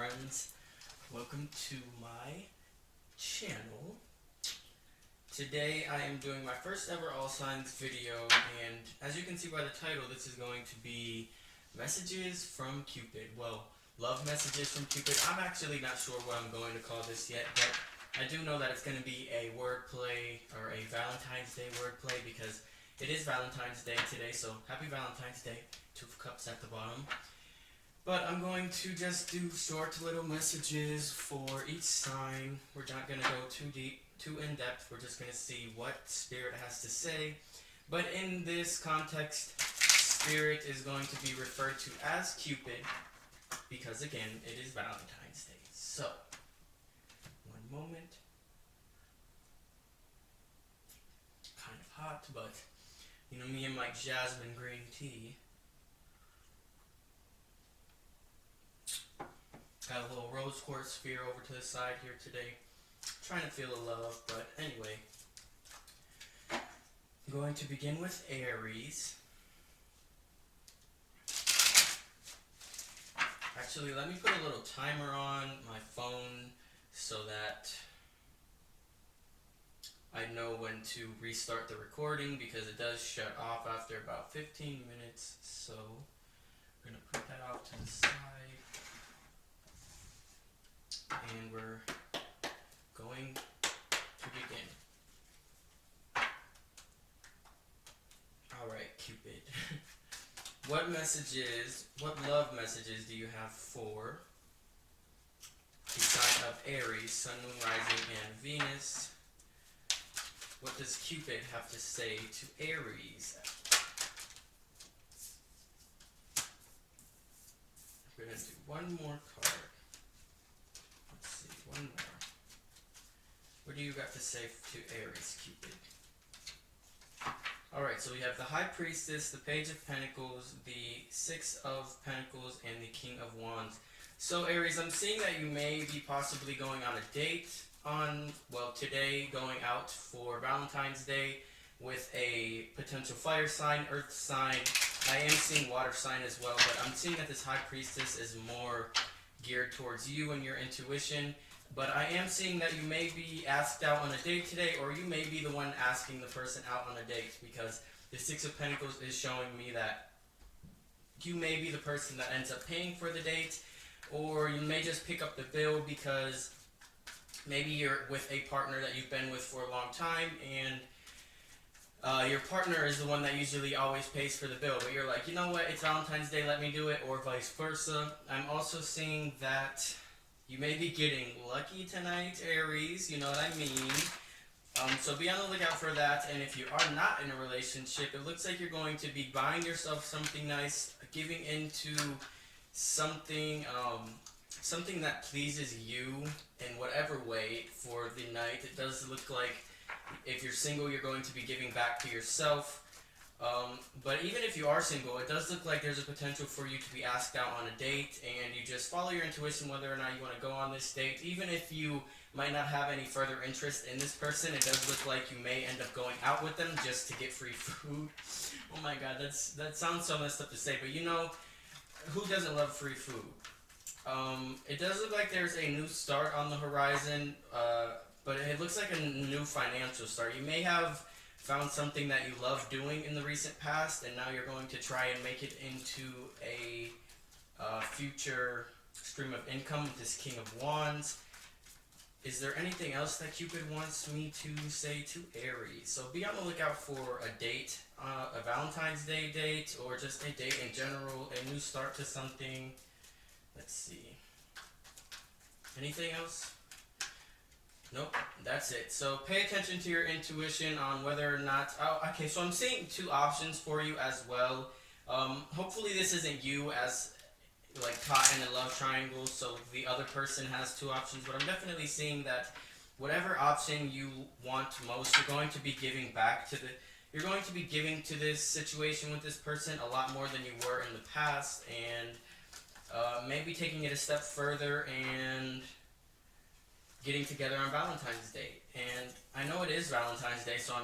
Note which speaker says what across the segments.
Speaker 1: friends, welcome to my channel. Today I am doing my first ever all signs video, and as you can see by the title, this is going to be messages from Cupid. Well, love messages from Cupid. I'm actually not sure what I'm going to call this yet, but I do know that it's going to be a wordplay or a Valentine's Day wordplay because it is Valentine's Day today, so happy Valentine's Day. 2 cups at the bottom. But I'm going to just do short little messages for each sign. We're not going to go too deep, too in-depth. We're just going to see what Spirit has to say. But in this context, Spirit is going to be referred to as Cupid because, again, it is Valentine's Day. So, one moment. Kind of hot, but, you know, me and my jasmine green tea. Got a little rose quartz sphere over to the side here today. Trying to feel the love, but anyway. I'm going to begin with Aries. Actually, let me put a little timer on my phone so that I know when to restart the recording because it does shut off after about 15 minutes. So I'm going to put that off to the side. And we're going to begin. Alright, Cupid. What love messages do you have for the sign of Aries, Sun, Moon, Rising, and Venus? What does Cupid have to say to Aries? We're going to do one more card. One more. What do you got to say to Aries, Cupid? Alright, so we have the High Priestess, the Page of Pentacles, the Six of Pentacles, and the King of Wands. So Aries, I'm seeing that you may be possibly going on a date today, going out for Valentine's Day with a potential fire sign, earth sign. I am seeing water sign as well, but I'm seeing that this High Priestess is more geared towards you and your intuition. But I am seeing that you may be asked out on a date today, or you may be the one asking the person out on a date, because the Six of Pentacles is showing me that you may be the person that ends up paying for the date, or you may just pick up the bill because maybe you're with a partner that you've been with for a long time, and your partner is the one that usually always pays for the bill, but you're like, you know what, it's Valentine's Day, let me do it, or vice versa. I'm also seeing that you may be getting lucky tonight, Aries, you know what I mean. So be on the lookout for that. And if you are not in a relationship, it looks like you're going to be buying yourself something nice, giving into something, something that pleases you in whatever way for the night. It does look like if you're single, you're going to be giving back to yourself. But even if you are single, it does look like there's a potential for you to be asked out on a date, and you just follow your intuition whether or not you want to go on this date. Even if you might not have any further interest in this person, it does look like you may end up going out with them just to get free food. Oh my god, that sounds so messed up to say, but you know, who doesn't love free food? It does look like there's a new start on the horizon, but it looks like a new financial start. You may have found something that you love doing in the recent past, and now you're going to try and make it into a future stream of income with this King of Wands. Is there anything else that Cupid wants me to say to Aries? So be on the lookout for a date, a Valentine's Day date, or just a date in general, a new start to something. Let's see. Anything else? Nope, that's it. So pay attention to your intuition on whether or not... Oh, okay, so I'm seeing 2 options for you as well. Hopefully this isn't you as like caught in a love triangle, so the other person has 2 options, but I'm definitely seeing that whatever option you want most, you're going to be giving back to you're going to be giving to this situation with this person a lot more than you were in the past, and maybe taking it a step further and getting together on Valentine's Day. And I know it is Valentine's Day, so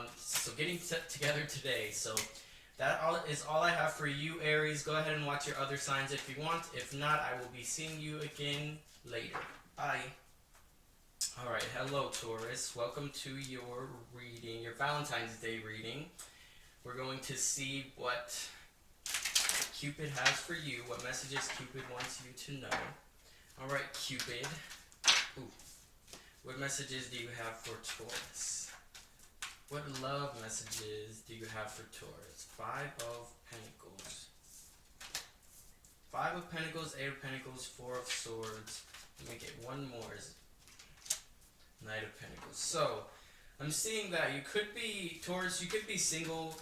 Speaker 1: getting together today. So is all I have for you, Aries. Go ahead and watch your other signs if you want. If not, I will be seeing you again later. Bye. Alright, hello Taurus. Welcome to your reading, your Valentine's Day reading. We're going to see what Cupid has for you, what messages Cupid wants you to know. Alright, Cupid. Ooh. What messages do you have for Taurus? What love messages do you have for Taurus? 5 of Pentacles. 5 of Pentacles, 8 of Pentacles, 4 of Swords. Let me get one more. Knight of Pentacles. So, I'm seeing that you could be, Taurus, you could be single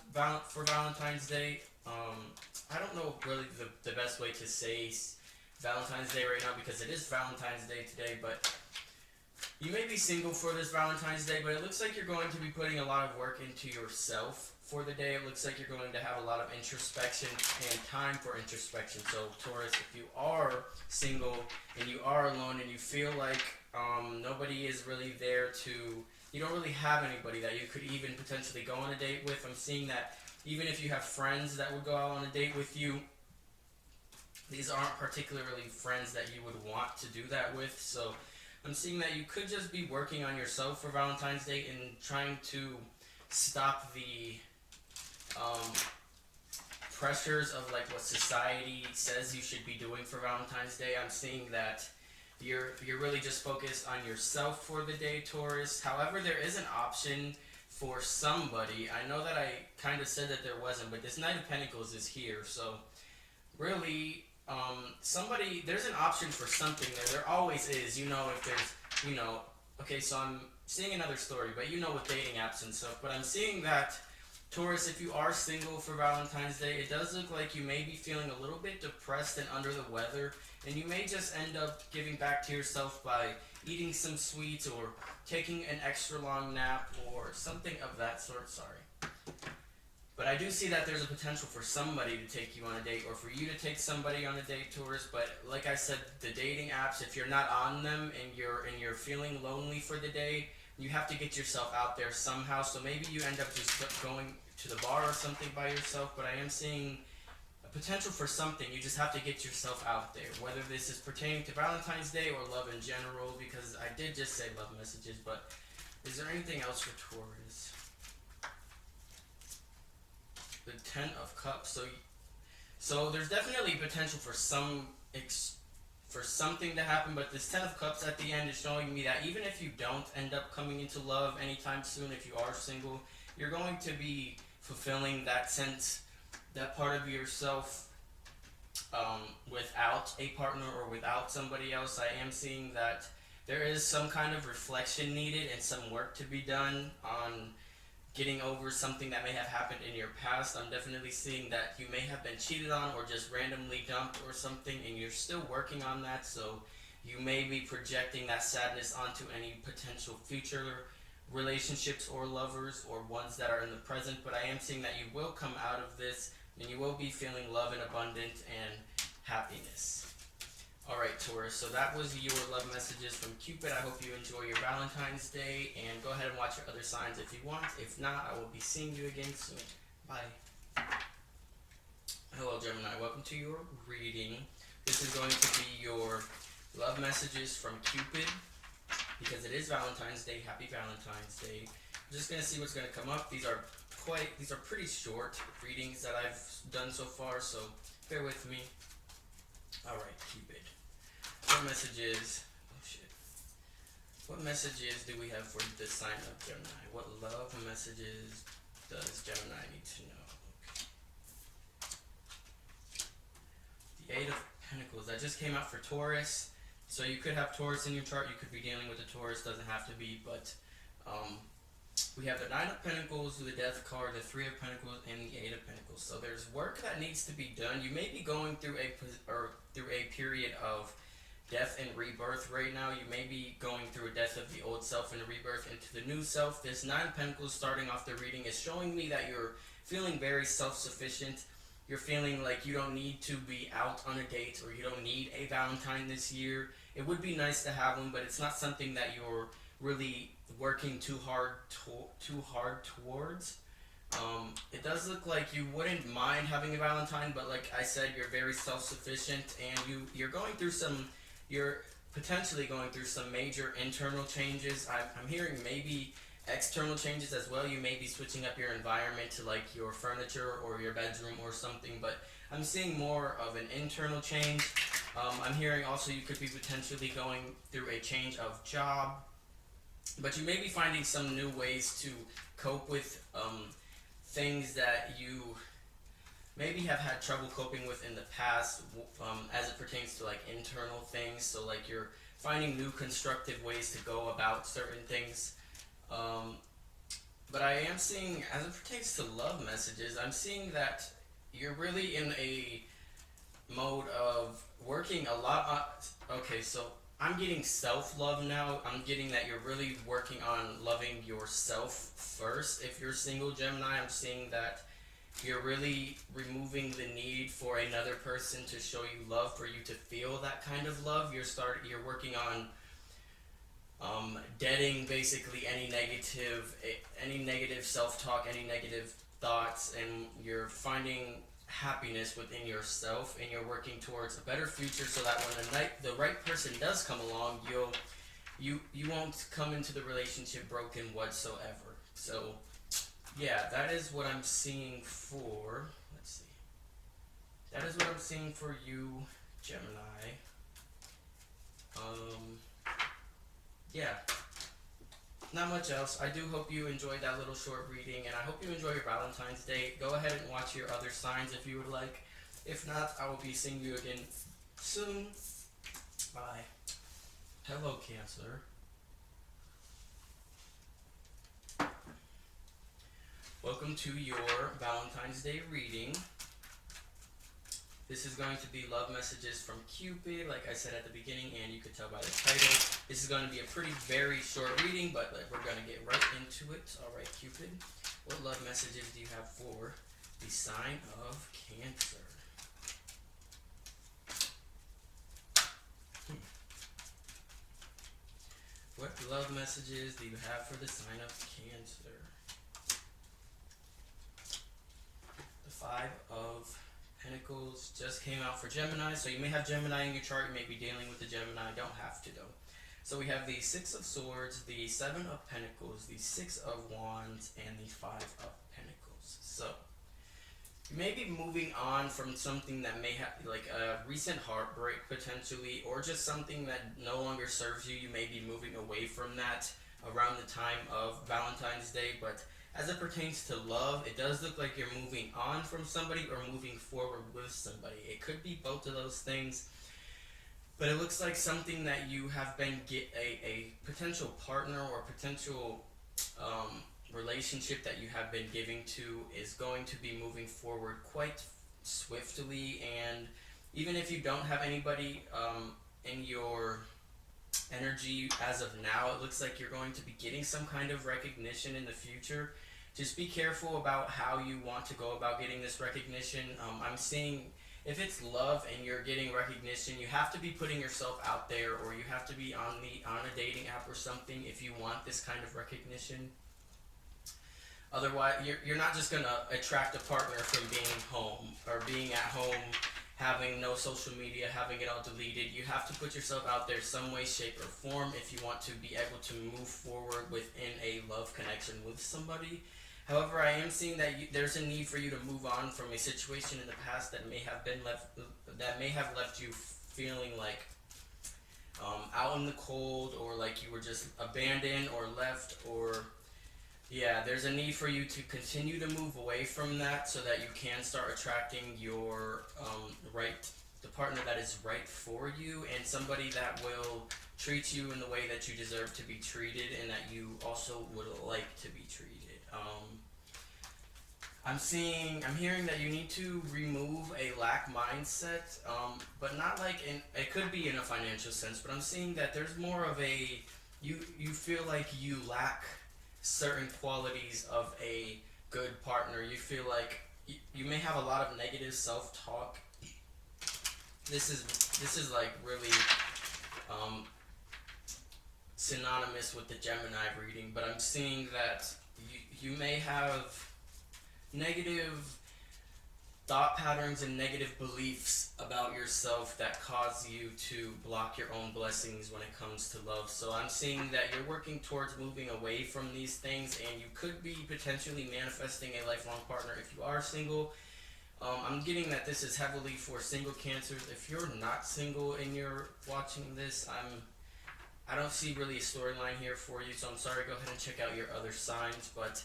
Speaker 1: for Valentine's Day. I don't know really the best way to say Valentine's Day right now because it is Valentine's Day today, but you may be single for this Valentine's Day, but it looks like you're going to be putting a lot of work into yourself for the day. It looks like you're going to have a lot of introspection and time for introspection. So, Taurus, if you are single and you are alone and you feel like nobody is really there you don't really have anybody that you could even potentially go on a date with. I'm seeing that even if you have friends that would go out on a date with you, these aren't particularly friends that you would want to do that with. So I'm seeing that you could just be working on yourself for Valentine's Day and trying to stop the pressures of like what society says you should be doing for Valentine's Day. I'm seeing that you're really just focused on yourself for the day, Taurus. However, there is an option for somebody. I know that I kind of said that there wasn't, but this Knight of Pentacles is here. So really, there's an option for something there. There always is. If there's, okay, so I'm seeing another story, but with dating apps and stuff. But I'm seeing that, Taurus, if you are single for Valentine's Day, it does look like you may be feeling a little bit depressed and under the weather. And you may just end up giving back to yourself by eating some sweets or taking an extra long nap or something of that sort. Sorry. But I do see that there's a potential for somebody to take you on a date or for you to take somebody on a date, Taurus. But like I said, the dating apps, if you're not on them and you're feeling lonely for the day, you have to get yourself out there somehow. So maybe you end up just going to the bar or something by yourself. But I am seeing potential for something. You just have to get yourself out there, whether this is pertaining to Valentine's Day or love in general, because I did just say love messages. But is there anything else for Taurus? The 10 of Cups. So there's definitely potential for something to happen, but this 10 of Cups at the end is showing me that even if you don't end up coming into love anytime soon, if you are single, you're going to be fulfilling that sense, that part of yourself without a partner or without somebody else. I am seeing that there is some kind of reflection needed and some work to be done on getting over something that may have happened in your past. I'm definitely seeing that you may have been cheated on or just randomly dumped or something, and you're still working on that. So you may be projecting that sadness onto any potential future relationships or lovers or ones that are in the present. But I am seeing that you will come out of this and you will be feeling love and abundance and happiness. Alright, Taurus, so that was your love messages from Cupid. I hope you enjoy your Valentine's Day, and go ahead and watch your other signs if you want. If not, I will be seeing you again soon. Bye. Hello, Gemini. Welcome to your reading. This is going to be your love messages from Cupid, because it is Valentine's Day. Happy Valentine's Day. I'm just going to see what's going to come up. These are pretty short readings that I've done so far, so bear with me. Alright, Cupid. What messages do we have for the sign of Gemini? What love messages does Gemini need to know? Okay. The 8 of Pentacles. That just came out for Taurus. So you could have Taurus in your chart. You could be dealing with a Taurus. Doesn't have to be, but we have the 9 of Pentacles, the Death card, the 3 of Pentacles, and the 8 of Pentacles. So there's work that needs to be done. You may be going through a period of death and rebirth right now. You may be going through a death of the old self and a rebirth into the new self. This 9 of Pentacles starting off the reading is showing me that you're feeling very self-sufficient. You're feeling like you don't need to be out on a date, or you don't need a Valentine this year. It would be nice to have one, but it's not something that you're really working too hard towards. It does look like you wouldn't mind having a Valentine, but like I said, you're very self-sufficient, and you're going through some, you're potentially going through some major internal changes. I'm hearing maybe external changes as well. You may be switching up your environment to like your furniture or your bedroom or something, but I'm seeing more of an internal change. I'm hearing also you could be potentially going through a change of job, but you may be finding some new ways to cope with things that you maybe have had trouble coping with in the past, as it pertains to like internal things. So like you're finding new constructive ways to go about certain things. But I am seeing, as it pertains to love messages, I'm seeing that you're really in a mode of working a lot on. Okay, so I'm getting self-love now. I'm getting that you're really working on loving yourself first. If you're single, Gemini, I'm seeing that you're really removing the need for another person to show you love, for you to feel that kind of love. You're working on deading basically any negative self-talk, any negative thoughts, and you're finding happiness within yourself, and you're working towards a better future, so that when the right person does come along, you won't come into the relationship broken whatsoever. So yeah, that is what I'm seeing for, let's see, that is what I'm seeing for you, Gemini. Yeah, not much else. I do hope you enjoyed that little short reading, and I hope you enjoy your Valentine's Day. Go ahead and watch your other signs if you would like. If not, I will be seeing you again soon. Bye. Hello, Cancer. Welcome to your Valentine's Day reading. This is going to be love messages from Cupid, like I said at the beginning, and you could tell by the title. This is going to be a very short reading, but we're going to get right into it. Alright, Cupid, what love messages do you have for the sign of Cancer? What love messages do you have for the sign of Cancer? The Five of Pentacles just came out for Gemini, so you may have Gemini in your chart. You may be dealing with the Gemini. Don't have to though. So we have the Six of Swords, the Seven of Pentacles, the Six of Wands, and the Five of Pentacles. So you may be moving on from something that may have like a recent heartbreak potentially, or just something that no longer serves you. You may be moving away from that around the time of Valentine's Day, but as it pertains to love, it does look like you're moving on from somebody or moving forward with somebody. It could be both of those things, but it looks like something that you have been a potential partner or potential relationship that you have been giving to is going to be moving forward quite swiftly. And even if you don't have anybody in your energy as of now, it looks like you're going to be getting some kind of recognition in the future. Just be careful about how you want to go about getting this recognition. I'm seeing if it's love and you're getting recognition, you have to be putting yourself out there, or you have to be on a dating app or something if you want this kind of recognition. Otherwise, you're not just going to attract a partner from being home or being at home, having no social media, having it all deleted. You have to put yourself out there some way, shape, or form if you want to be able to move forward within a love connection with somebody. However, I am seeing that there's a need for you to move on from a situation in the past that may have left you feeling like out in the cold, or like you were just abandoned or left, or yeah, there's a need for you to continue to move away from that so that you can start attracting your the partner that is right for you, and somebody that will treat you in the way that you deserve to be treated and that you also would like to be treated. I'm hearing that you need to remove a lack mindset, but not like it could be in a financial sense, but I'm seeing that there's more of you feel like you lack certain qualities of a good partner. You feel like you may have a lot of negative self-talk. This is like really synonymous with the Gemini reading, but I'm seeing that you may have negative thought patterns and negative beliefs about yourself that cause you to block your own blessings when it comes to love. So I'm seeing that you're working towards moving away from these things, and you could be potentially manifesting a lifelong partner if you are single. I'm getting that this is heavily for single cancers. If you're not single and you're watching this, I don't see really a storyline here for you, so I'm sorry. Go ahead and check out your other signs, but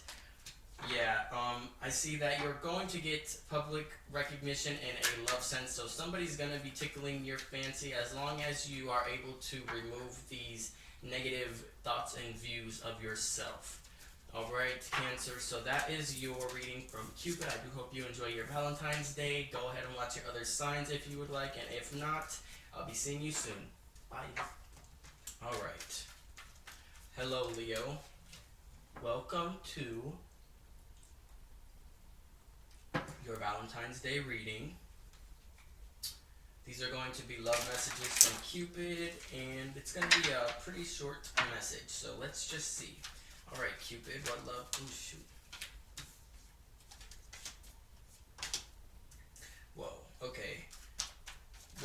Speaker 1: yeah, I see that you're going to get public recognition in a love sense, so somebody's going to be tickling your fancy as long as you are able to remove these negative thoughts and views of yourself. Alright, Cancer, so that is your reading from Cupid. I do hope you enjoy your Valentine's Day. Go ahead and watch your other signs if you would like, and if not, I'll be seeing you soon. Bye. Alright. Hello, Leo. Welcome to your Valentine's Day reading. These are going to be love messages from Cupid, and it's going to be a pretty short message, so let's just see. Alright, Cupid, what love? Oh, shoot. Whoa, okay.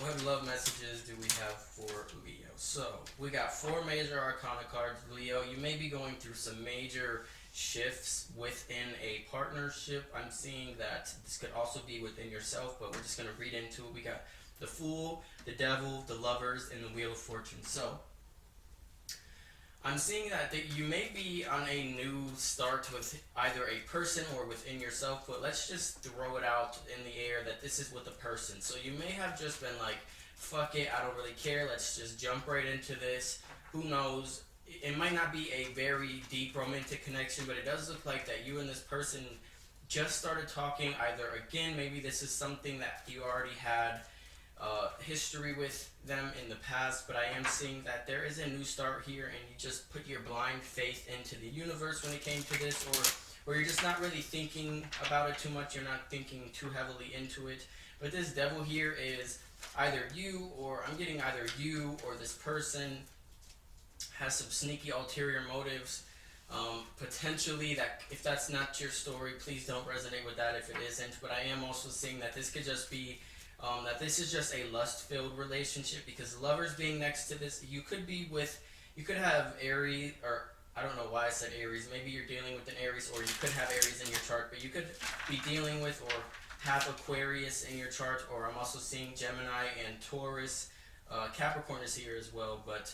Speaker 1: What love messages do we have for Leo? So, we got 4 major arcana cards. Leo, you may be going through some major shifts within a partnership. I'm seeing that this could also be within yourself, but we're just going to read into it. We got the Fool, the Devil, the Lovers, and the Wheel of Fortune. So, I'm seeing that you may be on a new start with either a person or within yourself, but let's just throw it out in the air that this is with a person. So you may have just been like, fuck it, I don't really care, let's just jump right into this. Who knows? It might not be a very deep romantic connection, but it does look like that you and this person just started talking either again. Maybe this is something that you already had history with them in the past, but I am seeing that there is a new start here, and you just put your blind faith into the universe when it came to this, or you're just not really thinking about it too much, you're not thinking too heavily into it. But this Devil here is either you, or I'm getting either you or this person has some sneaky ulterior motives. Potentially, that if that's not your story, please don't resonate with that if it isn't. But I am also seeing that this could just be that this is just a lust-filled relationship, because Lovers being next to this, you could have Aries, or I don't know why I said Aries, maybe you're dealing with an Aries, or you could have Aries in your chart, but you could be dealing with or have Aquarius in your chart, or I'm also seeing Gemini and Taurus. Capricorn is here as well, but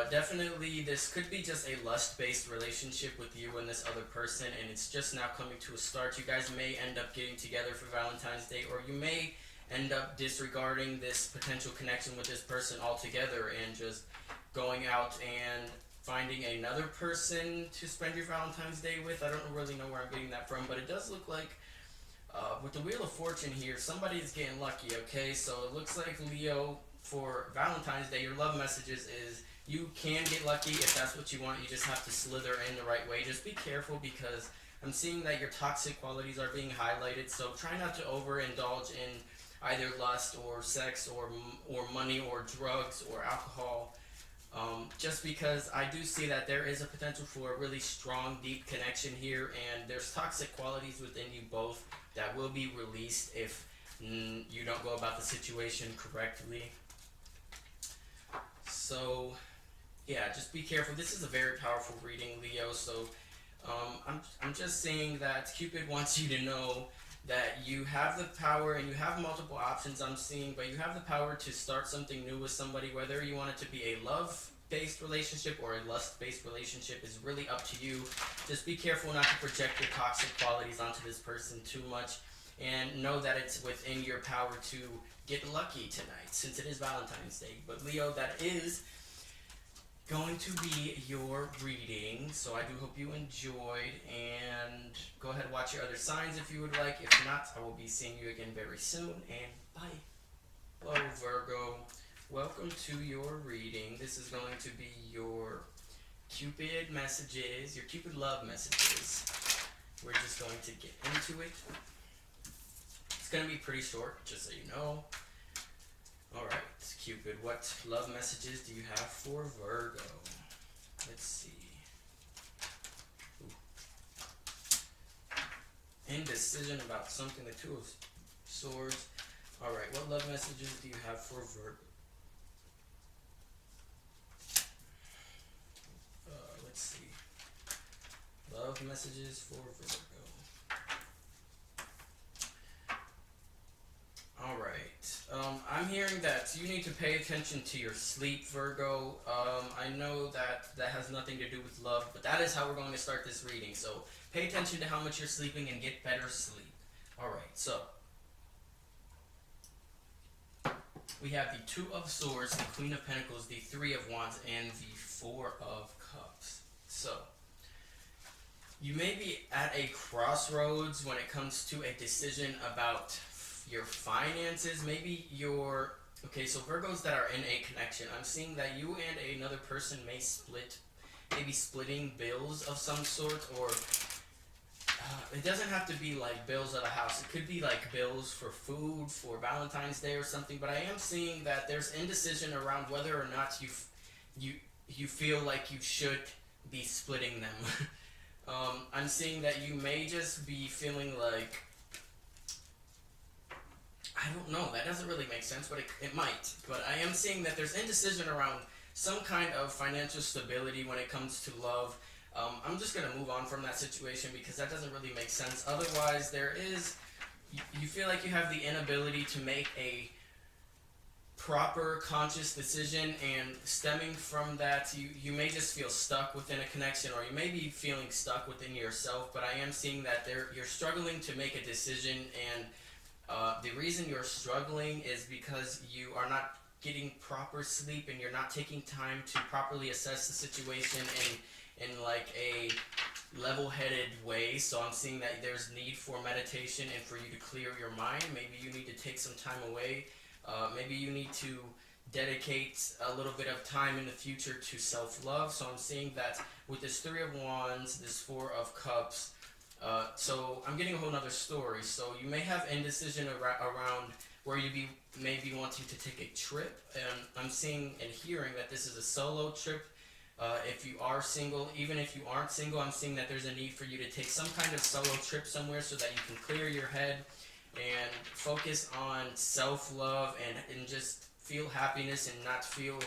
Speaker 1: definitely this could be just a lust-based relationship with you and this other person, and it's just now coming to a start. You guys may end up getting together for Valentine's Day, or you may end up disregarding this potential connection with this person altogether and just going out and finding another person to spend your Valentine's Day with. I don't really know where I'm getting that from, but it does look like with the Wheel of Fortune here, somebody is getting lucky, okay? So it looks like, Leo, for Valentine's Day, your love messages is you can get lucky if that's what you want. You just have to slither in the right way. Just be careful, because I'm seeing that your toxic qualities are being highlighted, so try not to overindulge in either lust or sex or money or drugs or alcohol, just because I do see that there is a potential for a really strong, deep connection here, and there's toxic qualities within you both that will be released if you don't go about the situation correctly. So yeah, just be careful. This is a very powerful reading, Leo, so I'm just saying that Cupid wants you to know that you have the power, and you have multiple options, I'm seeing, but you have the power to start something new with somebody. Whether you want it to be a love-based relationship or a lust-based relationship is really up to you. Just be careful not to project your toxic qualities onto this person too much, and know that it's within your power to get lucky tonight, since it is Valentine's Day. But Leo, that is going to be your reading, so I do hope you enjoyed, and go ahead and watch your other signs if you would like. If not, I will be seeing you again very soon, and bye. Hello, Virgo. Welcome to your reading. This is going to be your Cupid messages, your Cupid love messages. We're just going to get into it. It's going to be pretty short, just so you know. Alright, Cupid, what love messages do you have for Virgo? Let's see. Ooh. Indecision about something. The Two of Swords. Alright, what love messages do you have for Virgo? Let's see. Love messages for Virgo. Alright. I'm hearing that you need to pay attention to your sleep, Virgo. I know that has nothing to do with love, but that is how we're going to start this reading. So pay attention to how much you're sleeping and get better sleep. Alright, so we have the Two of Swords, the Queen of Pentacles, the Three of Wands, and the Four of Cups. So you may be at a crossroads when it comes to a decision about your finances. Maybe your... Okay, so Virgos that are in a connection, I'm seeing that you and another person may maybe splitting bills of some sort, or it doesn't have to be like bills of a house. It could be like bills for food, for Valentine's Day or something. But I am seeing that there's indecision around whether or not you feel like you should be splitting them. I'm seeing that you may just be feeling like, I don't know, that doesn't really make sense, but it might. But I am seeing that there's indecision around some kind of financial stability when it comes to love. I'm just going to move on from that situation because that doesn't really make sense. Otherwise, you feel like you have the inability to make a proper conscious decision, and stemming from that, you may just feel stuck within a connection, or you may be feeling stuck within yourself. But I am seeing that you're struggling to make a decision, and the reason you're struggling is because you are not getting proper sleep and you're not taking time to properly assess the situation in like a level-headed way. So I'm seeing that there's need for meditation and for you to clear your mind. Maybe you need to take some time away. Maybe you need to dedicate a little bit of time in the future to self-love. So I'm seeing that with this Three of Wands, this Four of Cups, so I'm getting a whole nother story. So you may have indecision around where you may be wanting to take a trip. And I'm seeing and hearing that this is a solo trip. If you are single, even if you aren't single, I'm seeing that there's a need for you to take some kind of solo trip somewhere so that you can clear your head and focus on self-love and just feel happiness and not feel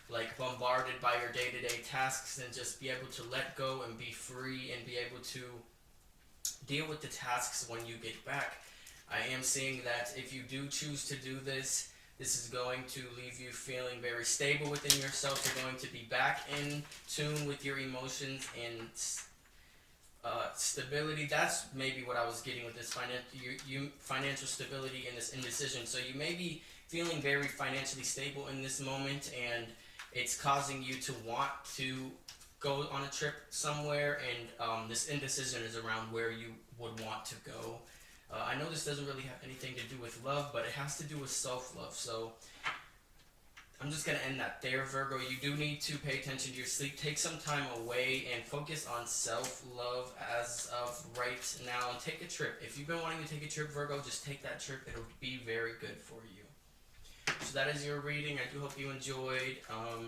Speaker 1: like bombarded by your day-to-day tasks, and just be able to let go and be free and be able to deal with the tasks when you get back. I am seeing that if you do choose to do this, this is going to leave you feeling very stable within yourself. You're going to be back in tune with your emotions and stability. That's maybe what I was getting with this financial stability and this indecision. So you may be feeling very financially stable in this moment, and it's causing you to want to go on a trip somewhere, and this indecision is around where you would want to go. I know this doesn't really have anything to do with love, but it has to do with self-love. So I'm just going to end that there, Virgo. You do need to pay attention to your sleep. Take some time away and focus on self-love as of right now. And take a trip. If you've been wanting to take a trip, Virgo, just take that trip. It'll be very good for you. So that is your reading. I do hope you enjoyed.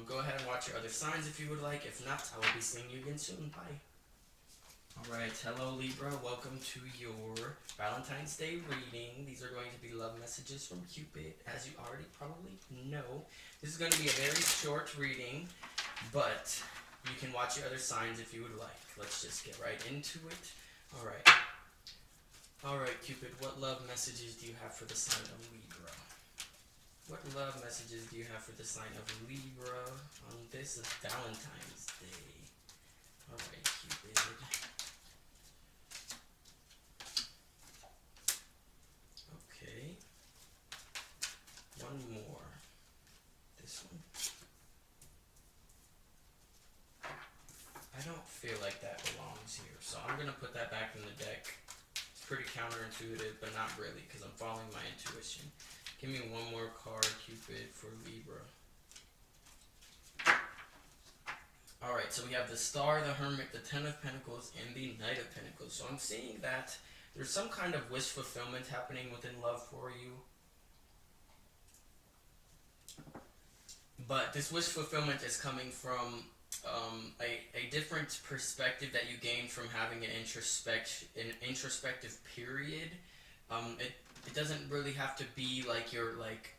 Speaker 1: Go ahead and watch your other signs if you would like. If not, I will be seeing you again soon. Bye. Alright, hello Libra. Welcome to your Valentine's Day reading. These are going to be love messages from Cupid, as you already probably know. This is going to be a very short reading, but you can watch your other signs if you would like. Let's just get right into it. Alright, Cupid, what love messages do you have for the sign of Libra? What love messages do you have for the sign of Libra on this Valentine's Day? Alright, Cupid. Okay. One more. This one. I don't feel like that belongs here, so I'm going to put that back in the deck. It's pretty counterintuitive, but not really, because I'm following my intuition. Give me one more card, Cupid, for Libra. Alright, so we have the Star, the Hermit, the Ten of Pentacles, and the Knight of Pentacles. So I'm seeing that there's some kind of wish fulfillment happening within love for you. But this wish fulfillment is coming from a different perspective that you gain from having an introspective period. It doesn't really have to be like you're like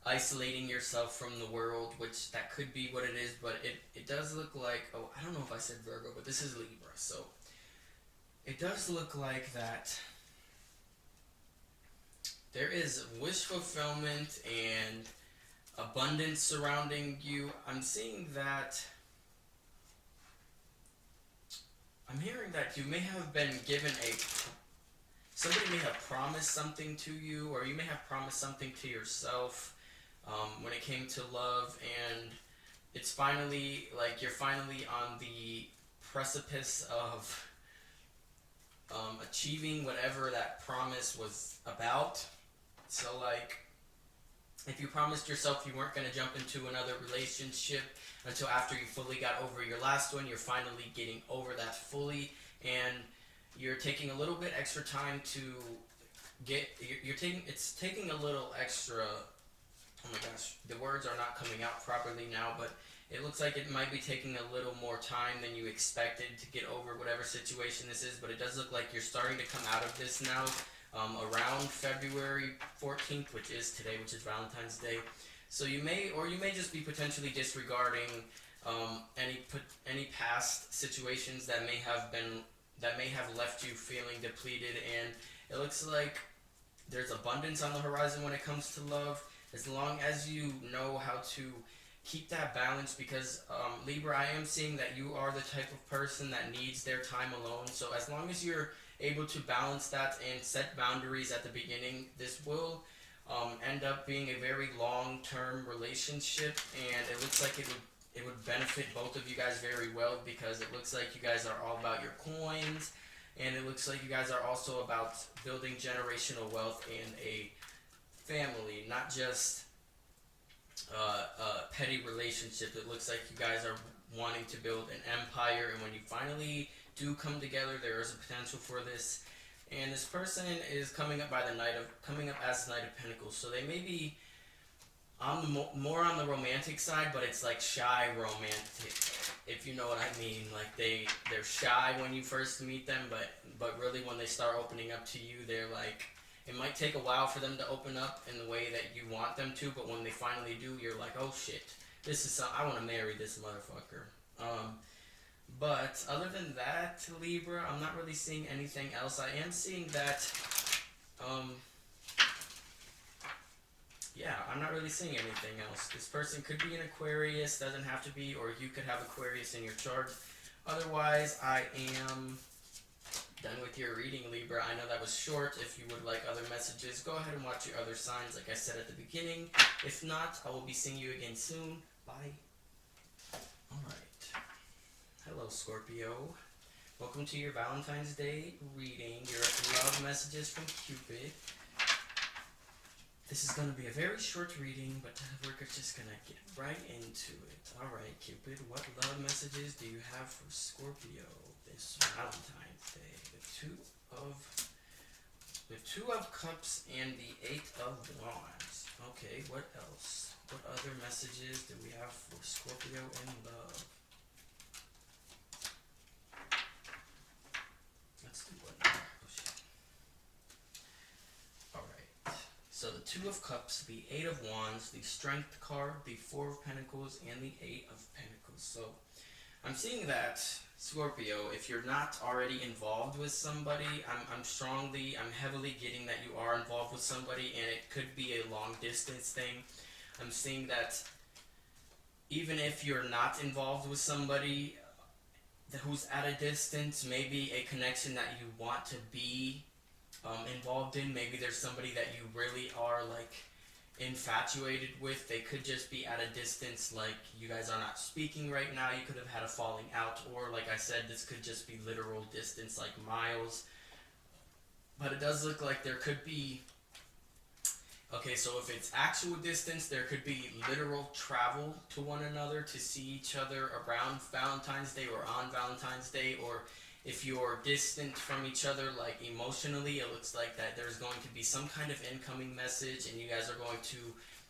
Speaker 1: isolating yourself from the world, which that could be what it is, but it does look like, oh, I don't know if I said Virgo, but this is Libra, so it does look like that there is wish fulfillment and abundance surrounding you. I'm seeing that, I'm hearing that you may have been given somebody may have promised something to you, or you may have promised something to yourself when it came to love, and it's finally like you're finally on the precipice of achieving whatever that promise was about. So like, if you promised yourself you weren't going to jump into another relationship until after you fully got over your last one, you're finally getting over that fully, and you're taking a little bit extra time to it's taking a little extra, oh my gosh, the words are not coming out properly now, but it looks like it might be taking a little more time than you expected to get over whatever situation this is, but it does look like you're starting to come out of this now, around February 14th, which is today, which is Valentine's Day. So you may just be potentially disregarding any past situations that may have left you feeling depleted, and it looks like there's abundance on the horizon when it comes to love, as long as you know how to keep that balance, because Libra, I am seeing that you are the type of person that needs their time alone. So as long as you're able to balance that and set boundaries at the beginning, this will end up being a very long-term relationship, and it looks like it would benefit both of you guys very well, because it looks like you guys are all about your coins, and it looks like you guys are also about building generational wealth and a family, not just a petty relationship. It looks like you guys are wanting to build an empire, and when you finally do come together, there is a potential for this. And this person is coming up as the Knight of Pentacles, so they may be more on the romantic side, but it's like shy romantic, if you know what I mean. Like they're shy when you first meet them, but really when they start opening up to you, they're like, it might take a while for them to open up in the way that you want them to, but when they finally do, you're like, oh shit, I want to marry this motherfucker. But other than that, Libra, I'm not really seeing anything else. I am seeing that, yeah, I'm not really seeing anything else. This person could be an Aquarius, doesn't have to be, or you could have Aquarius in your chart. Otherwise, I am done with your reading, Libra. I know that was short. If you would like other messages, go ahead and watch your other signs like I said at the beginning. If not, I will be seeing you again soon. Bye. Alright. Hello, Scorpio. Welcome to your Valentine's Day reading. Your love messages from Cupid. This is going to be a very short reading, but we're just going to get right into it. Alright, Cupid, what love messages do you have for Scorpio this Valentine's Day? The Two of Cups and the Eight of Wands. Okay, what else? What other messages do we have for Scorpio in love? Let's do one more. Oh, shit. Alright. So the Two of Cups, the Eight of Wands, the Strength card, the Four of Pentacles, and the Eight of Pentacles. So I'm seeing that, Scorpio, if you're not already involved with somebody, I'm heavily getting that you are involved with somebody, and it could be a long distance thing. I'm seeing that even if you're not involved with somebody who's at a distance, maybe a connection that you want to be involved in, maybe there's somebody that you really are like infatuated with. They could just be at a distance, like you guys are not speaking right now. You could have had a falling out, or like I said, this could just be literal distance, like miles. But it does look like there could be, okay, so if it's actual distance, there could be literal travel to one another to see each other around Valentine's Day or on Valentine's Day, or if you're distant from each other, like emotionally, it looks like that there's going to be some kind of incoming message, and you guys are going to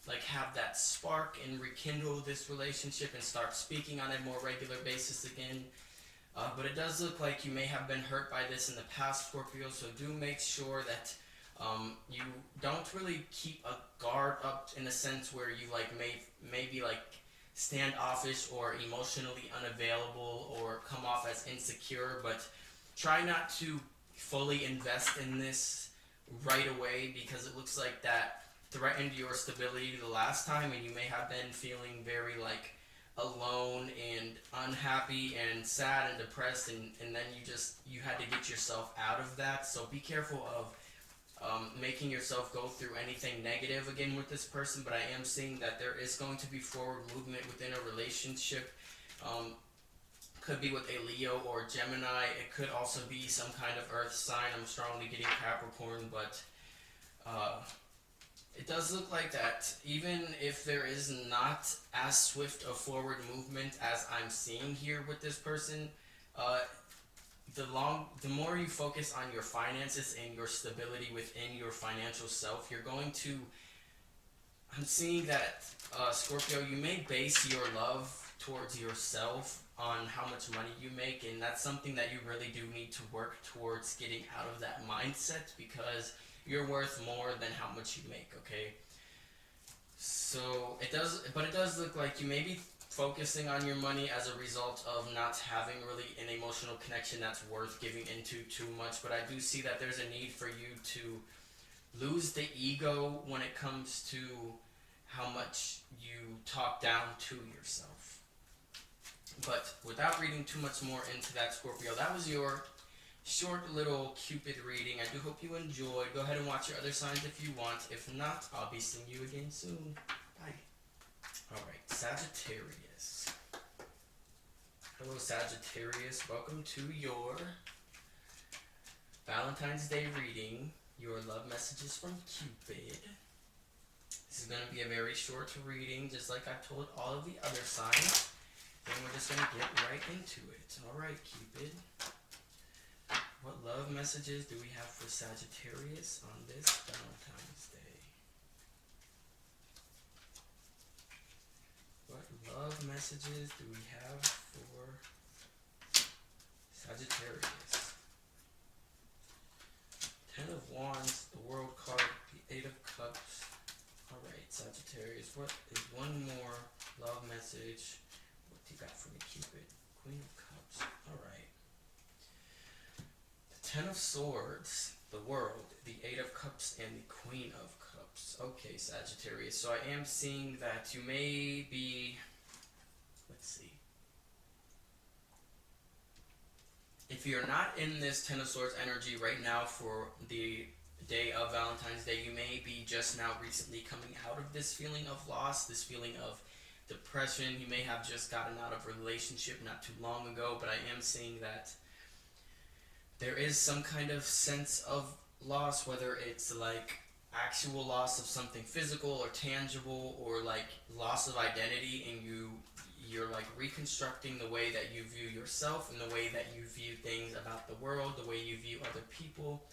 Speaker 1: like have that spark and rekindle this relationship and start speaking on a more regular basis again. But it does look like you may have been hurt by this in the past, Scorpio, so do make sure that you don't really keep a guard up in a sense where you like maybe like standoffish or emotionally unavailable or come off as insecure, but try not to fully invest in this right away, because it looks like that threatened your stability the last time, and you may have been feeling very like alone and unhappy and sad and depressed, and then you had to get yourself out of that. So be careful of making yourself go through anything negative again with this person. But I am seeing that there is going to be forward movement within a relationship. Could be with a Leo or Gemini. It could also be some kind of earth sign. I'm strongly getting Capricorn, but it does look like that even if there is not as swift a forward movement as I'm seeing here with this person, the more you focus on your finances and your stability within your financial self, you're going to, I'm seeing that Scorpio, you may base your love towards yourself on how much money you make, and that's something that you really do need to work towards getting out of that mindset, because you're worth more than how much you make, okay? So it does look like you may be focusing on your money as a result of not having really an emotional connection that's worth giving into too much, but I do see that there's a need for you to lose the ego when it comes to how much you talk down to yourself. But without reading too much more into that, Scorpio, that was your short little Cupid reading. I do hope you enjoyed. Go ahead and watch your other signs if you want. If not, I'll be seeing you again soon. Bye. Alright, Sagittarius. Hello, Sagittarius. Welcome to your Valentine's Day reading. Your love messages from Cupid. This is going to be a very short reading, just like I told all of the other signs. And we're just going to get right into it. Alright, Cupid. What love messages do we have for Sagittarius on this Valentine's Day? What love messages do we have for Sagittarius? Ten of Wands, the World card, the Eight of Cups. Alright, Sagittarius, what is one more love message? What do you got for me, Cupid? Queen of Cups. Alright. The Ten of Swords, the World, the Eight of Cups, and the Queen of Cups. Okay, Sagittarius. So I am seeing that you may be... Let's see. If you're not in this Ten of Swords energy right now for the day of Valentine's Day, you may be just now recently coming out of this feeling of loss, this feeling of depression. You may have just gotten out of a relationship not too long ago, but I am seeing that there is some kind of sense of loss, whether it's like actual loss of something physical or tangible, or like loss of identity, and you're like reconstructing the way that you view yourself and the way that you view things about the world, the way you view other people.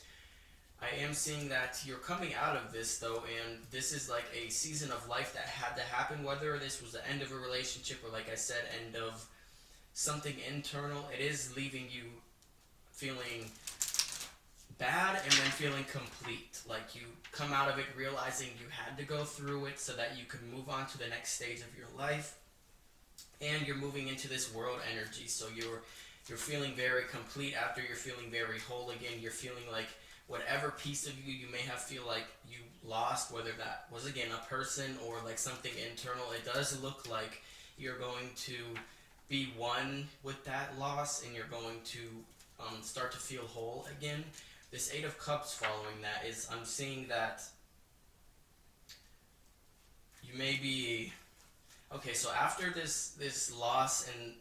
Speaker 1: I am seeing that you're coming out of this though, and this is like a season of life that had to happen, whether this was the end of a relationship or, like I said, end of something internal. It is leaving you feeling bad and then feeling complete. Like you come out of it realizing you had to go through it so that you could move on to the next stage of your life, and you're moving into this world energy. So you're feeling very complete after you're feeling very whole again. You're feeling like whatever piece of you may have feel like you lost, whether that was again a person or like something internal, it does look like you're going to be one with that loss, and you're going to start to feel whole again. This Eight of Cups following that is, I'm seeing that you may be, okay, so after this loss, and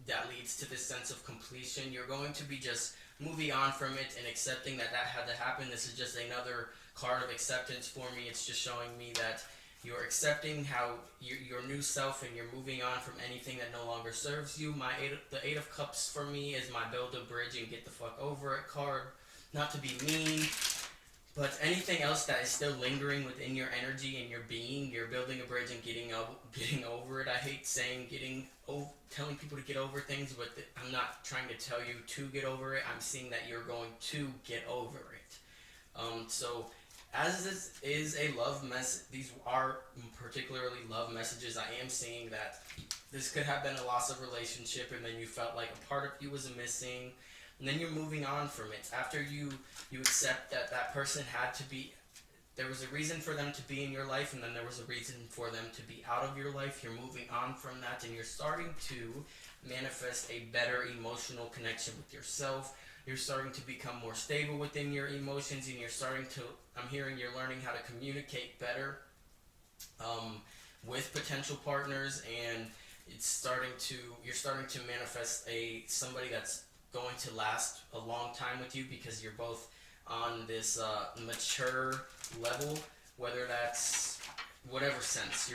Speaker 1: that leads to this sense of completion, you're going to be just moving on from it and accepting that that had to happen. This is just another card of acceptance for me. It's just showing me that you're accepting how your new self, and you're moving on from anything that no longer serves you. The Eight of Cups for me is my build a bridge and get the fuck over it card. Not to be mean, But anything else that is still lingering within your energy and your being, you're building a bridge and getting over it. I hate saying telling people to get over things, but I'm not trying to tell you to get over it. I'm seeing that you're going to get over it. So as this is a love message, these are particularly love messages. I am seeing that this could have been a loss of relationship, and then you felt like a part of you was missing, and then you're moving on from it. After you accept that that person had to be, there was a reason for them to be in your life, and then there was a reason for them to be out of your life. You're moving on from that, and you're starting to manifest a better emotional connection with yourself. You're starting to become more stable within your emotions, and I'm hearing you're learning how to communicate better with potential partners, and you're starting to manifest somebody that's going to last a long time with you, because you're both on this mature level, whether that's whatever sense.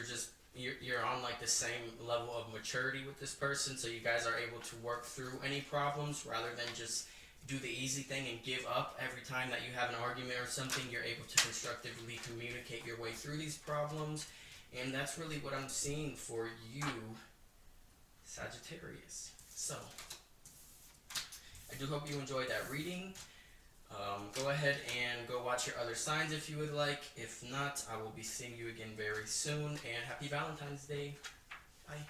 Speaker 1: You're on like the same level of maturity with this person, so you guys are able to work through any problems rather than just do the easy thing and give up every time that you have an argument or something. You're able to constructively communicate your way through these problems, and that's really what I'm seeing for you, Sagittarius. So I do hope you enjoyed that reading. Go ahead and go watch your other signs if you would like. If not, I will be seeing you again very soon, and happy Valentine's Day. Bye.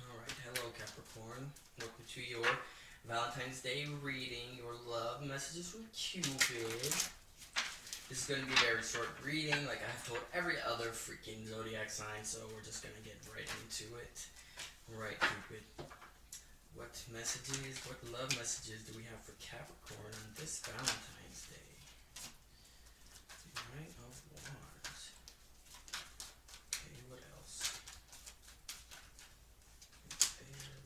Speaker 1: Alright, hello Capricorn. Welcome to your Valentine's Day reading, your love messages from Cupid. This is going to be a very short reading, like I've told every other freaking zodiac sign, so we're just going to get right into it. Alright, Cupid. What love messages do we have for Capricorn on this Valentine's Day? The Knight of Wands. Okay, what else?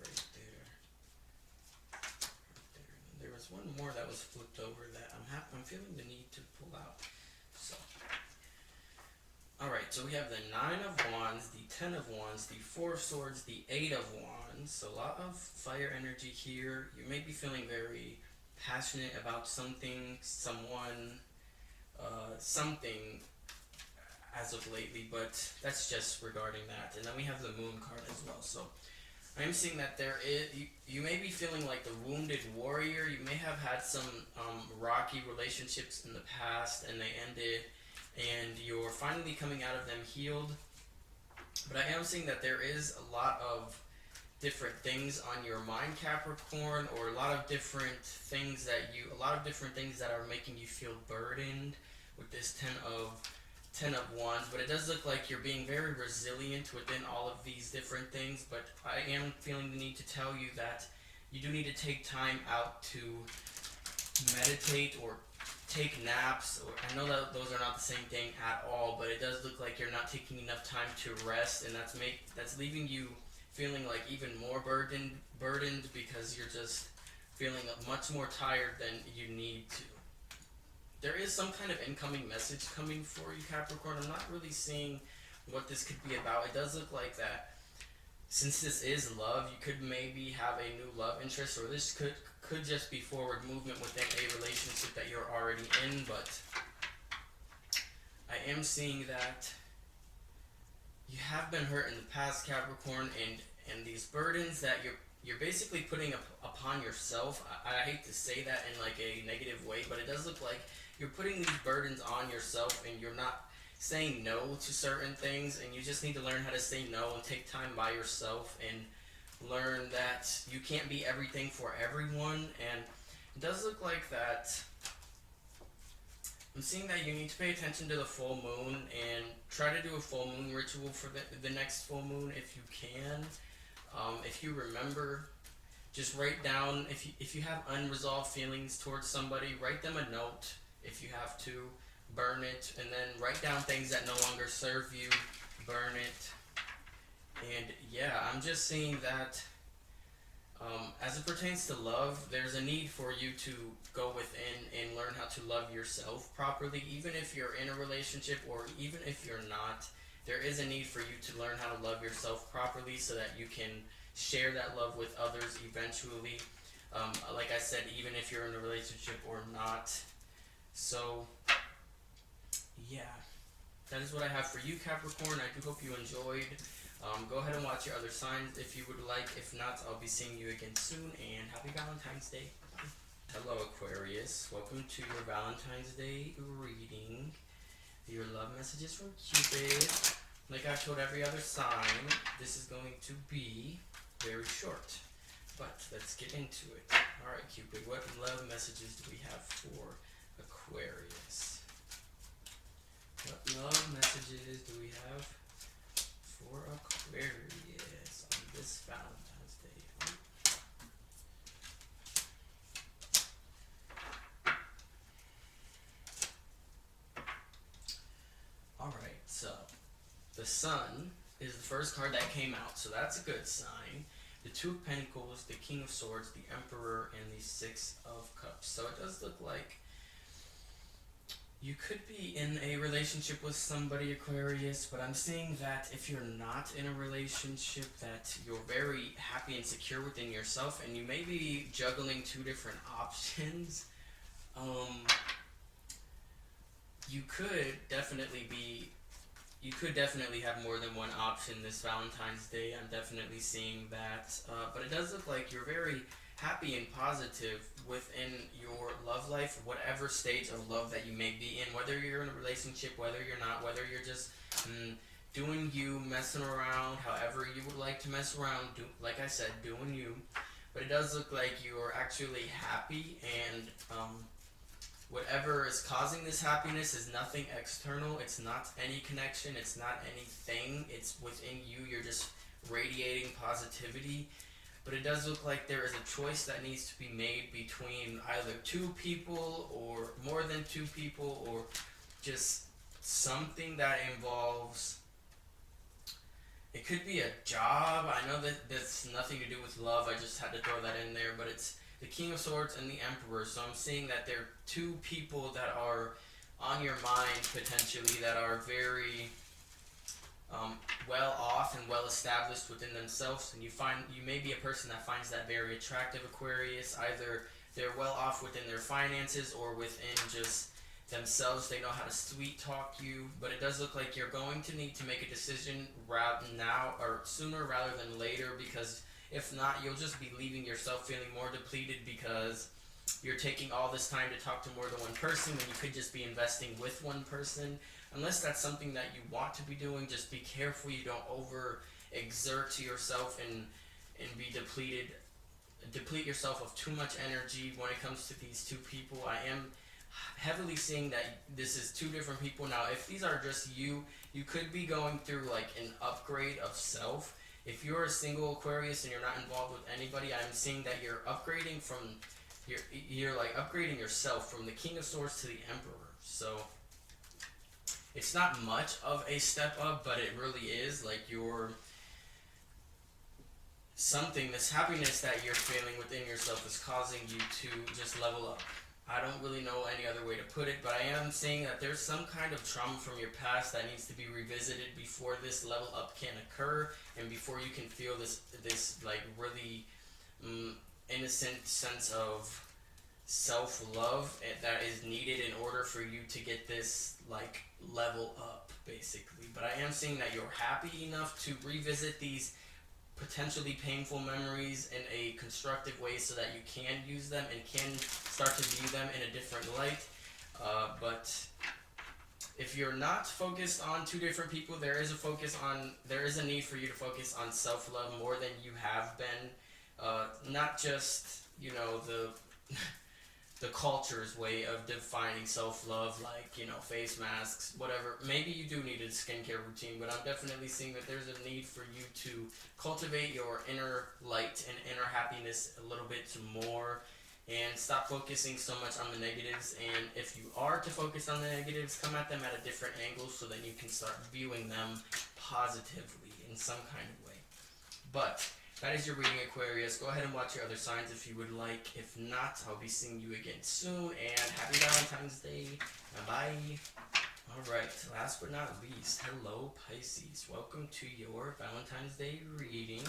Speaker 1: Right there. There was one more that was flipped over that I'm feeling the need to pull out. So, alright, so we have the Nine of Wands, the Ten of Wands, the Four of Swords, the Eight of Wands. So a lot of fire energy here. You may be feeling very passionate about something, someone, something as of lately, but that's just regarding that. And then we have the Moon card as well. So I'm seeing that you may be feeling like the wounded warrior. You may have had some rocky relationships in the past, and they ended, and you're finally coming out of them healed. But I am seeing that there is a lot of different things on your mind, Capricorn, or a lot of different things that are making you feel burdened with this Ten of Wands. But it does look like you're being very resilient within all of these different things. But I am feeling the need to tell you that you do need to take time out to meditate or take naps. I know that those are not the same thing at all, but it does look like you're not taking enough time to rest, and that's leaving you feeling like even more burdened because you're just feeling much more tired than you need to. There is some kind of incoming message coming for you, Capricorn. I'm not really seeing what this could be about. It does look like that since this is love, you could maybe have a new love interest, or this could just be forward movement within a relationship that you're already in. But I am seeing that you have been hurt in the past, Capricorn, and these burdens that you're basically putting upon yourself. I hate to say that in like a negative way, but it does look like you're putting these burdens on yourself, and you're not saying no to certain things, and you just need to learn how to say no and take time by yourself and learn that you can't be everything for everyone. And it does look like that I'm seeing that you need to pay attention to the full moon and try to do a full moon ritual for the next full moon if you can. If you remember, just write down, if you have unresolved feelings towards somebody, write them a note if you have to, burn it, and then write down things that no longer serve you, burn it. And yeah, I'm just seeing that as it pertains to love, there's a need for you to go within and learn how to love yourself properly. Even if you're in a relationship or even if you're not, there is a need for you to learn how to love yourself properly so that you can share that love with others eventually. Like I said, even if you're in a relationship or not. So yeah, that is what I have for you, Capricorn. I do hope you enjoyed. Go ahead and watch your other signs if you would like. If not, I'll be seeing you again soon, and happy Valentine's Day. Bye. Hello, Aquarius. Welcome to your Valentine's Day reading. Your love messages from Cupid. Like I've told every other sign, this is going to be very short. But let's get into it. Alright, Cupid, what love messages do we have for Aquarius? What love messages do we have for Aquarius on this Valentine's Day? Alright, so the Sun is the first card that came out, so that's a good sign. The Two of Pentacles, the King of Swords, the Emperor, and the Six of Cups. So it does look like you could be in a relationship with somebody, Aquarius, but I'm seeing that if you're not in a relationship, that you're very happy and secure within yourself, and you may be juggling two different options. You could definitely have more than one option this Valentine's Day. I'm definitely seeing that. But it does look like you're very happy and positive within your love life, whatever stage of love that you may be in, whether you're in a relationship, whether you're not, whether you're just doing you, messing around, however you would like to mess around, like I said, doing you. But it does look like you're actually happy, and whatever is causing this happiness is nothing external. It's not any connection. It's not anything. It's within you. You're just radiating positivity. But it does look like there is a choice that needs to be made between either two people or more than two people, or just something that involves, it could be a job. I know that that's nothing to do with love. I just had to throw that in there. But it's the King of Swords and the Emperor. So I'm seeing that there are two people that are on your mind potentially, that are very well off and well established within themselves, and you may be a person that finds that very attractive, Aquarius. Either they're well off within their finances or within just themselves. They know how to sweet talk you, but it does look like you're going to need to make a decision now or sooner rather than later, because if not, you'll just be leaving yourself feeling more depleted, because you're taking all this time to talk to more than one person when you could just be investing with one person. Unless that's something that you want to be doing, just be careful you don't over exert yourself and be deplete yourself of too much energy when it comes to these two people. I am heavily seeing that this is two different people. Now, if these are just you could be going through like an upgrade of self. If you're a single Aquarius and you're not involved with anybody, I'm seeing that you're upgrading from you're like upgrading yourself from the King of Swords to the Emperor. So it's not much of a step up, but it really is. Like this happiness that you're feeling within yourself is causing you to just level up. I don't really know any other way to put it, but I am saying that there's some kind of trauma from your past that needs to be revisited before this level up can occur, and before you can feel this like really innocent sense of self-love that is needed in order for you to get this like level up, basically. But I am seeing that you're happy enough to revisit these potentially painful memories in a constructive way so that you can use them and can start to view them in a different light. But if you're not focused on two different people, there is a need for you to focus on self-love more than you have been. Not just, the culture's way of defining self-love, like, face masks, whatever. Maybe you do need a skincare routine, but I'm definitely seeing that there's a need for you to cultivate your inner light and inner happiness a little bit more, and stop focusing so much on the negatives. And if you are to focus on the negatives, come at them at a different angle so that you can start viewing them positively in some kind of way. But that is your reading, Aquarius. Go ahead and watch your other signs if you would like. If not, I'll be seeing you again soon. And happy Valentine's Day. Bye. Alright, last but not least, hello, Pisces. Welcome to your Valentine's Day reading.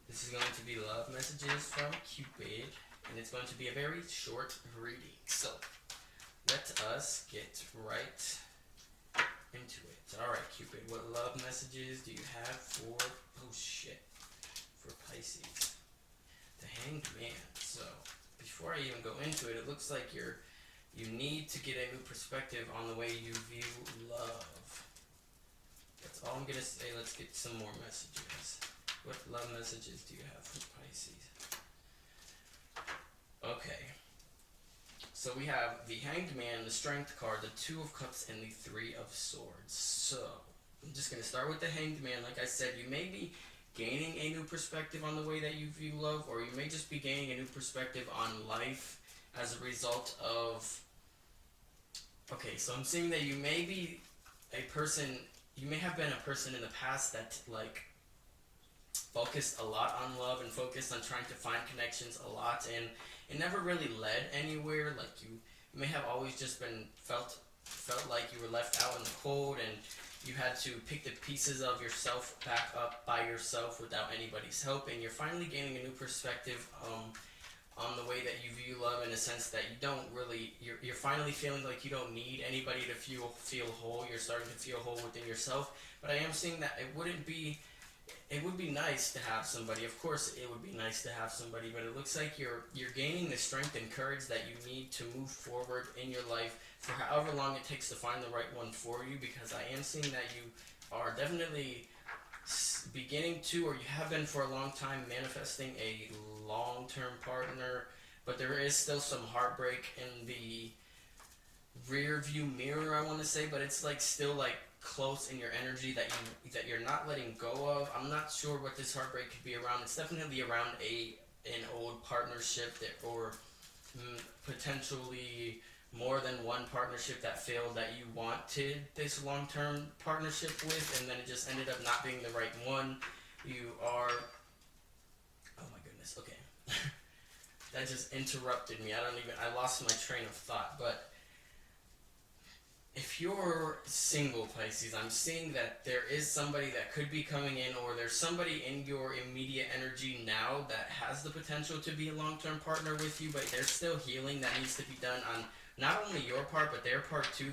Speaker 1: This is going to be love messages from Cupid, and it's going to be a very short reading. So, let us get right into it. Alright, Cupid, what love messages do you have for, oh shit, for Pisces? The Hanged Man. So, before I even go into it, it looks like you need to get a new perspective on the way you view love. That's all I'm gonna say. Let's get some more messages. What love messages do you have for Pisces? Okay. So we have the Hanged Man, the Strength card, the Two of Cups, and the Three of Swords. So, I'm just going to start with the Hanged Man. Like I said, you may be gaining a new perspective on the way that you view love, or you may just be gaining a new perspective on life as a result of... Okay, so I'm seeing that you may be a person... You may have been a person in the past that, like, focused a lot on love and focused on trying to find connections a lot, and it never really led anywhere. Like, you may have always just been felt like you were left out in the cold, and you had to pick the pieces of yourself back up by yourself without anybody's help, and you're finally gaining a new perspective on the way that you view love, in a sense that you don't really, you're finally feeling like you don't need anybody to feel whole. You're starting to feel whole within yourself. But I am seeing that it would be nice to have somebody. Of course it would be nice to have somebody, but it looks like you're gaining the strength and courage that you need to move forward in your life for however long it takes to find the right one for you, because I am seeing that you are definitely beginning to, or you have been for a long time, manifesting a long-term partner, but there is still some heartbreak in the rear view mirror, I want to say, but it's like still like close in your energy that you're not letting go of. I'm not sure what this heartbreak could be around. It's definitely around an old partnership that, or potentially more than one partnership that failed that you wanted this long-term partnership with, and then it just ended up not being the right one. You are... Oh my goodness, okay. That just interrupted me. I lost my train of thought, but if you're single, Pisces, I'm seeing that there is somebody that could be coming in, or there's somebody in your immediate energy now that has the potential to be a long-term partner with you, but there's still healing that needs to be done on not only your part, but their part too.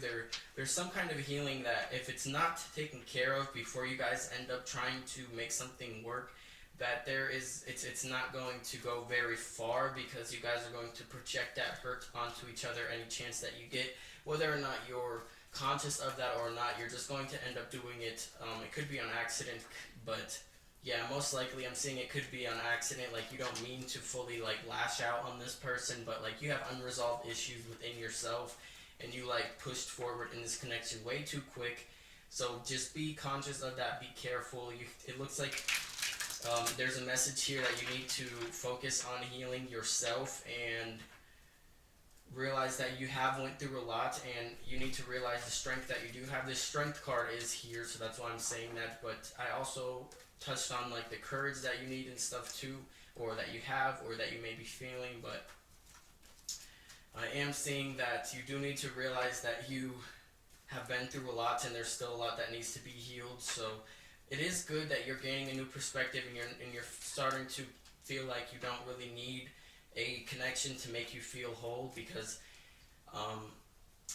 Speaker 1: There's some kind of healing that if it's not taken care of before you guys end up trying to make something work, that it's not going to go very far, because you guys are going to project that hurt onto each other any chance that you get, whether or not you're conscious of that or not. You're just going to end up doing it. It could be on accident, but yeah, most likely I'm seeing it could be on accident. Like, you don't mean to fully like lash out on this person, but like you have unresolved issues within yourself, and you like pushed forward in this connection way too quick. So just be conscious of that. Be careful. It looks like there's a message here that you need to focus on healing yourself and realize that you have went through a lot, and you need to realize the strength that you do have. This Strength card is here, so that's why I'm saying that. But I also touched on like the courage that you need and stuff too, or that you have, or that you may be feeling. But I am seeing that you do need to realize that you have been through a lot, and there's still a lot that needs to be healed. So it is good that you're gaining a new perspective, and you're starting to feel like you don't really need a connection to make you feel whole, because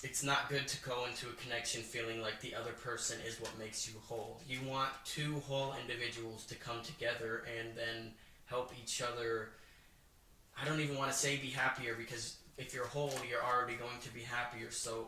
Speaker 1: it's not good to go into a connection feeling like the other person is what makes you whole. You want two whole individuals to come together and then help each other. I don't even want to say be happier, because if you're whole, you're already going to be happier. So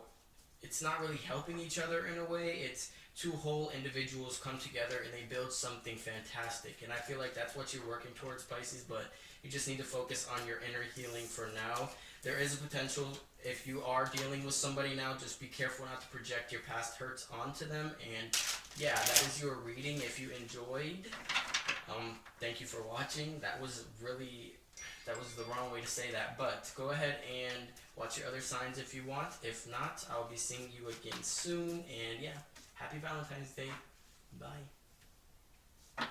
Speaker 1: it's not really helping each other in a way. It's two whole individuals come together and they build something fantastic. And I feel like that's what you're working towards, Pisces, but you just need to focus on your inner healing for now. There is a potential, if you are dealing with somebody now, just be careful not to project your past hurts onto them. And yeah, that is your reading. If you enjoyed, thank you for watching. That was the wrong way to say that, but go ahead and watch your other signs if you want. If not, I'll be seeing you again soon. And yeah, happy Valentine's Day. Bye.